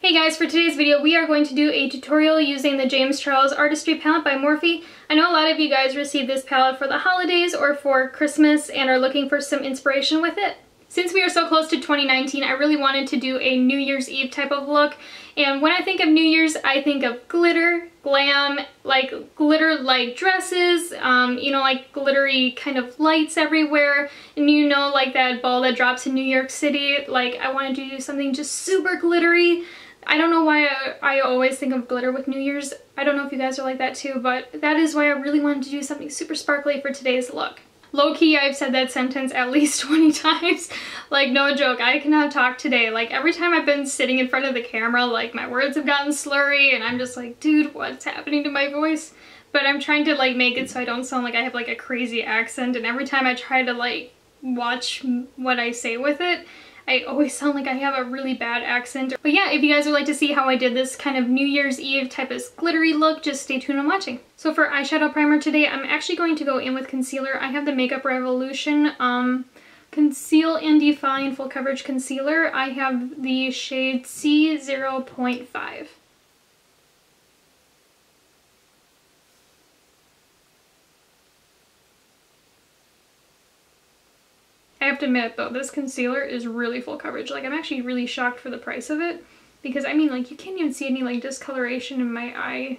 Hey guys, for today's video we are going to do a tutorial using the James Charles Artistry Palette by Morphe. I know a lot of you guys received this palette for the holidays or for Christmas and are looking for some inspiration with it. Since we are so close to 2019, I really wanted to do a New Year's Eve type of look, and when I think of New Year's, I think of glitter, glam, like glitter light dresses, you know, like glittery kind of lights everywhere, and you know, like that ball that drops in New York City. Like, I wanted to do something just super glittery. I don't know why I always think of glitter with New Year's. I don't know if you guys are like that too, but that is why I really wanted to do something super sparkly for today's look. Low-key, I've said that sentence at least 20 times. Like, no joke, I cannot talk today. Like, every time I've been sitting in front of the camera, like, my words have gotten slurry, and I'm just like, dude, what's happening to my voice? But I'm trying to, like, make it so I don't sound like I have, like, a crazy accent, and every time I try to, like, watch what I say with it, I always sound like I have a really bad accent. But yeah, if you guys would like to see how I did this kind of New Year's Eve type of glittery look, just stay tuned and watching. So for eyeshadow primer today, I'm actually going to go in with concealer. I have the Makeup Revolution Conceal and Define Full Coverage Concealer. I have the shade C0.5. I have to admit though, this concealer is really full coverage. Like, I'm actually really shocked for the price of it, because I mean, like, you can't even see any like discoloration in my eye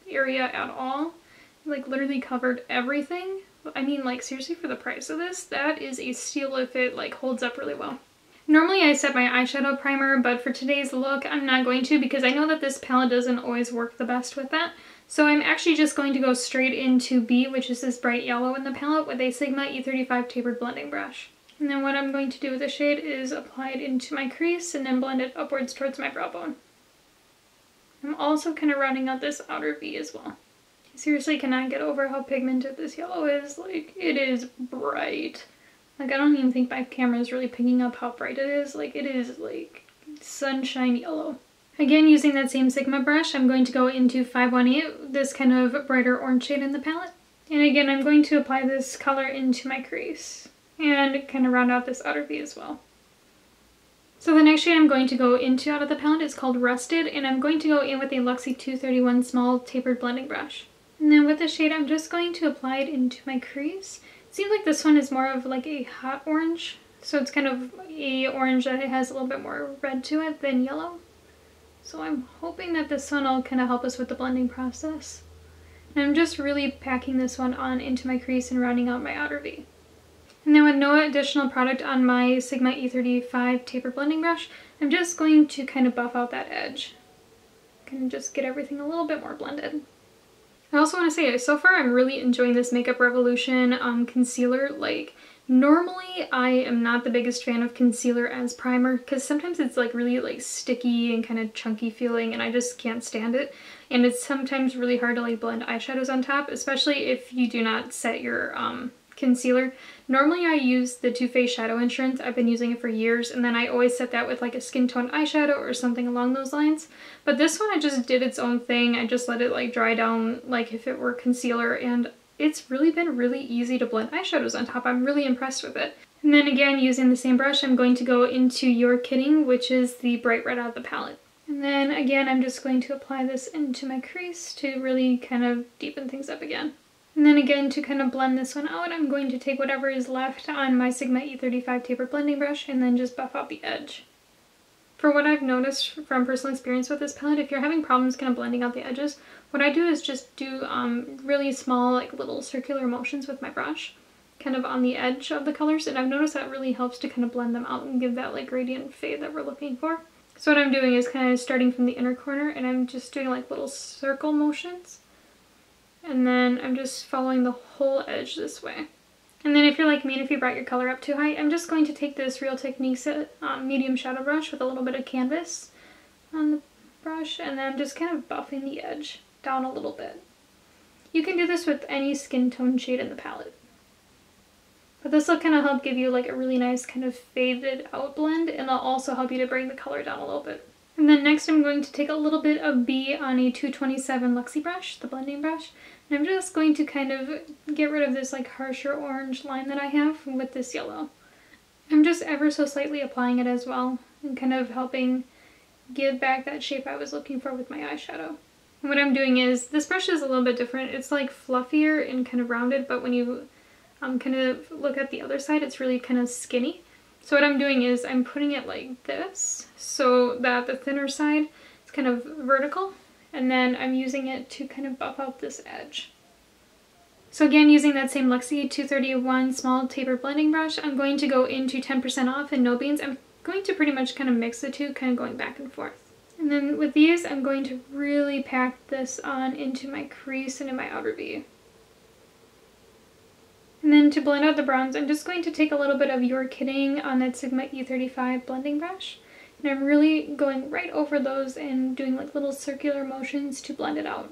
area at all. Like, literally covered everything. I mean, like, seriously, for the price of this, that is a steal if it like holds up really well. Normally I set my eyeshadow primer, but for today's look I'm not going to, because I know that this palette doesn't always work the best with that. So I'm actually just going to go straight into B, which is this bright yellow in the palette, with a Sigma E35 tapered blending brush. And then what I'm going to do with the shade is apply it into my crease and then blend it upwards towards my brow bone. I'm also kind of rounding out this outer V as well. I seriously cannot get over how pigmented this yellow is. Like, it is bright. Like, I don't even think my camera is really picking up how bright it is. Like, it is like sunshine yellow. Again, using that same Sigma brush, I'm going to go into 518, this kind of brighter orange shade in the palette. And again, I'm going to apply this color into my crease and kind of round out this outer V as well. So the next shade I'm going to go into out of the palette is called Rusted, and I'm going to go in with a Luxie 231 small tapered blending brush. And then with this shade, I'm just going to apply it into my crease. It seems like this one is more of like a hot orange, so it's kind of a orange that it has a little bit more red to it than yellow. So I'm hoping that this one will kind of help us with the blending process. And I'm just really packing this one on into my crease and rounding out my outer V. And then with no additional product on my Sigma E35 taper blending brush, I'm just going to kind of buff out that edge. Kind of just get everything a little bit more blended. I also want to say, so far I'm really enjoying this Makeup Revolution concealer. Like, normally I am not the biggest fan of concealer as primer, because sometimes it's like really like sticky and kind of chunky feeling, and I just can't stand it. And it's sometimes really hard to like blend eyeshadows on top, especially if you do not set your concealer. Normally I use the Too Faced Shadow Insurance. I've been using it for years, and then I always set that with like a skin tone eyeshadow or something along those lines. But this one I just did its own thing. I just let it like dry down like if it were concealer, and it's really been really easy to blend eyeshadows on top. I'm really impressed with it. And then again, using the same brush, I'm going to go into Your Kitten, which is the bright red out of the palette. And then again, I'm just going to apply this into my crease to really kind of deepen things up again. And then again, to kind of blend this one out, I'm going to take whatever is left on my Sigma E35 taper blending brush and then just buff out the edge. For what I've noticed from personal experience with this palette, if you're having problems kind of blending out the edges, what I do is just do really small, like little circular motions with my brush, kind of on the edge of the colors, and I've noticed that really helps to kind of blend them out and give that like gradient fade that we're looking for. So what I'm doing is kind of starting from the inner corner, and I'm just doing like little circle motions. And then I'm just following the whole edge this way. And then if you're like me, and if you brought your color up too high, I'm just going to take this Real Techniques medium shadow brush with a little bit of canvas on the brush, and then I'm just kind of buffing the edge down a little bit. You can do this with any skin tone shade in the palette. But this will kind of help give you like a really nice kind of faded out blend, and it'll also help you to bring the color down a little bit. And then next I'm going to take a little bit of B on a 227 Luxie brush, the blending brush, and I'm just going to kind of get rid of this like harsher orange line that I have with this yellow. I'm just ever so slightly applying it as well, and kind of helping give back that shape I was looking for with my eyeshadow. And what I'm doing is, this brush is a little bit different. It's like fluffier and kind of rounded, but when you kind of look at the other side, it's really kind of skinny. So what I'm doing is I'm putting it like this so that the thinner side is kind of vertical, and then I'm using it to kind of buff out this edge. So again, using that same Luxie 231 small taper blending brush, I'm going to go into 10% off and No Beans. I'm going to pretty much kind of mix the two, kind of going back and forth. And then with these, I'm going to really pack this on into my crease and in my outer V. And then to blend out the browns, I'm just going to take a little bit of Your Kitten on that Sigma E35 blending brush. And I'm really going right over those and doing like little circular motions to blend it out.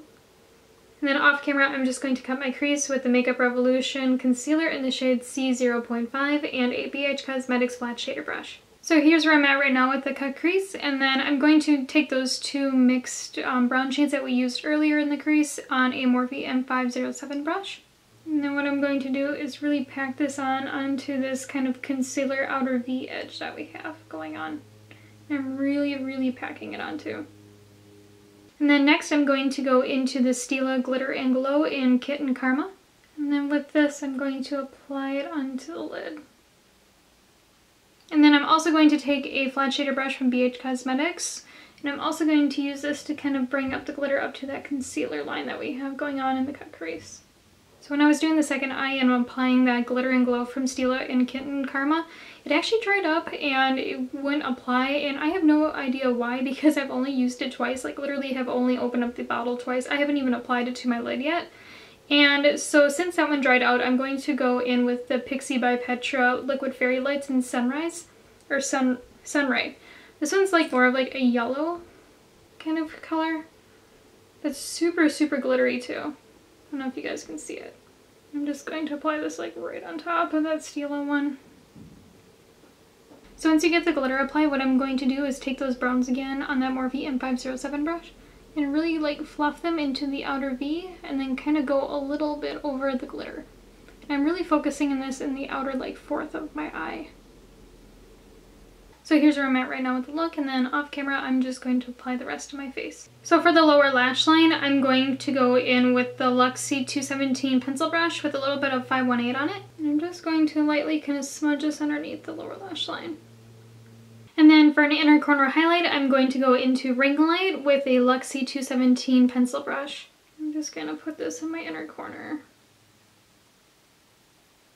And then off camera, I'm just going to cut my crease with the Makeup Revolution concealer in the shade C0.5 and a BH Cosmetics flat shader brush. So here's where I'm at right now with the cut crease, and then I'm going to take those two mixed brown shades that we used earlier in the crease on a Morphe M507 brush. And then what I'm going to do is really pack this on onto this kind of concealer outer V edge that we have going on. And I'm really packing it onto. And then next I'm going to go into the Stila Glitter and Glow in Kitten Karma. And then with this I'm going to apply it onto the lid. And then I'm also going to take a flat shader brush from BH Cosmetics. And I'm also going to use this to kind of bring up the glitter up to that concealer line that we have going on in the cut crease. So when I was doing the second eye and applying that Glitter and Glow from Stila in Kitten Karma, it actually dried up and it wouldn't apply, and I have no idea why, because I've only used it twice. Like literally have only opened up the bottle twice. I haven't even applied it to my lid yet. And so since that one dried out, I'm going to go in with the Pixi by Petra Liquid Fairy Lights in Sunrise, or Sunray. This one's like more of like a yellow kind of color. It's super glittery too. I don't know if you guys can see it. I'm just going to apply this like right on top of that Stila one. So once you get the glitter applied, what I'm going to do is take those browns again on that Morphe M507 brush and really like fluff them into the outer V and then kind of go a little bit over the glitter. And I'm really focusing on this in the outer like fourth of my eye. So here's where I'm at right now with the look, and then off camera I'm just going to apply the rest of my face. So for the lower lash line, I'm going to go in with the Luxie 217 pencil brush with a little bit of 518 on it. And I'm just going to lightly kind of smudge this underneath the lower lash line. And then for an inner corner highlight, I'm going to go into Ring Light with a Luxie 217 pencil brush. I'm just going to put this in my inner corner.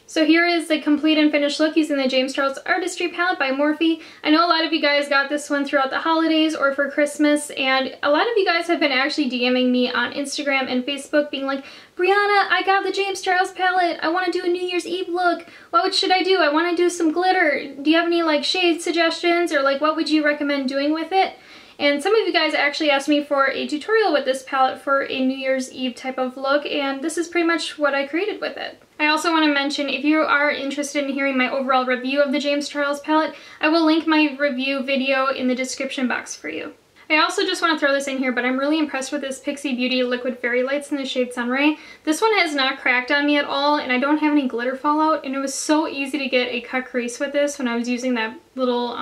So here is the complete and finished look using the James Charles Artistry Palette by Morphe. I know a lot of you guys got this one throughout the holidays or for Christmas, and a lot of you guys have been actually DMing me on Instagram and Facebook being like, Breyonna, I got the James Charles palette. I want to do a New Year's Eve look. What should I do? I want to do some glitter. Do you have any like shade suggestions, or like what would you recommend doing with it? And some of you guys actually asked me for a tutorial with this palette for a New Year's Eve type of look, and this is pretty much what I created with it. I also want to mention, if you are interested in hearing my overall review of the James Charles palette, I will link my review video in the description box for you. I also just want to throw this in here, but I'm really impressed with this Pixi Beauty Liquid Fairy Lights in the shade Sunray. This one has not cracked on me at all, and I don't have any glitter fallout, and it was so easy to get a cut crease with this when I was using that little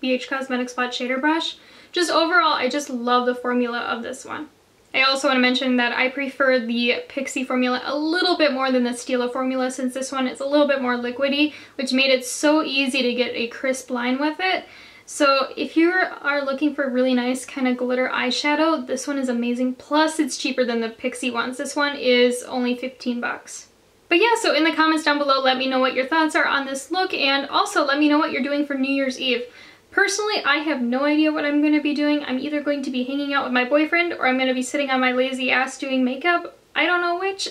BH Cosmetics flat shader brush. Just overall, I just love the formula of this one. I also want to mention that I prefer the Pixi formula a little bit more than the Stila formula, since this one is a little bit more liquidy, which made it so easy to get a crisp line with it. So if you are looking for a really nice kind of glitter eyeshadow, this one is amazing. Plus it's cheaper than the Pixi ones. This one is only 15 bucks. But yeah, so in the comments down below, let me know what your thoughts are on this look, and also let me know what you're doing for New Year's Eve. Personally, I have no idea what I'm going to be doing. I'm either going to be hanging out with my boyfriend, or I'm going to be sitting on my lazy ass doing makeup. I don't know which,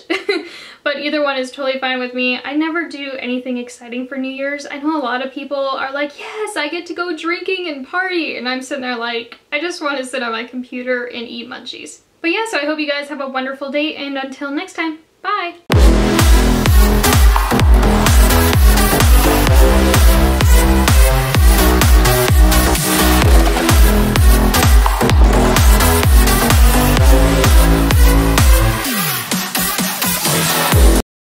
but either one is totally fine with me. I never do anything exciting for New Year's. I know a lot of people are like, yes, I get to go drinking and party, and I'm sitting there like, I just want to sit on my computer and eat munchies. But yeah, so I hope you guys have a wonderful day, and until next time, bye!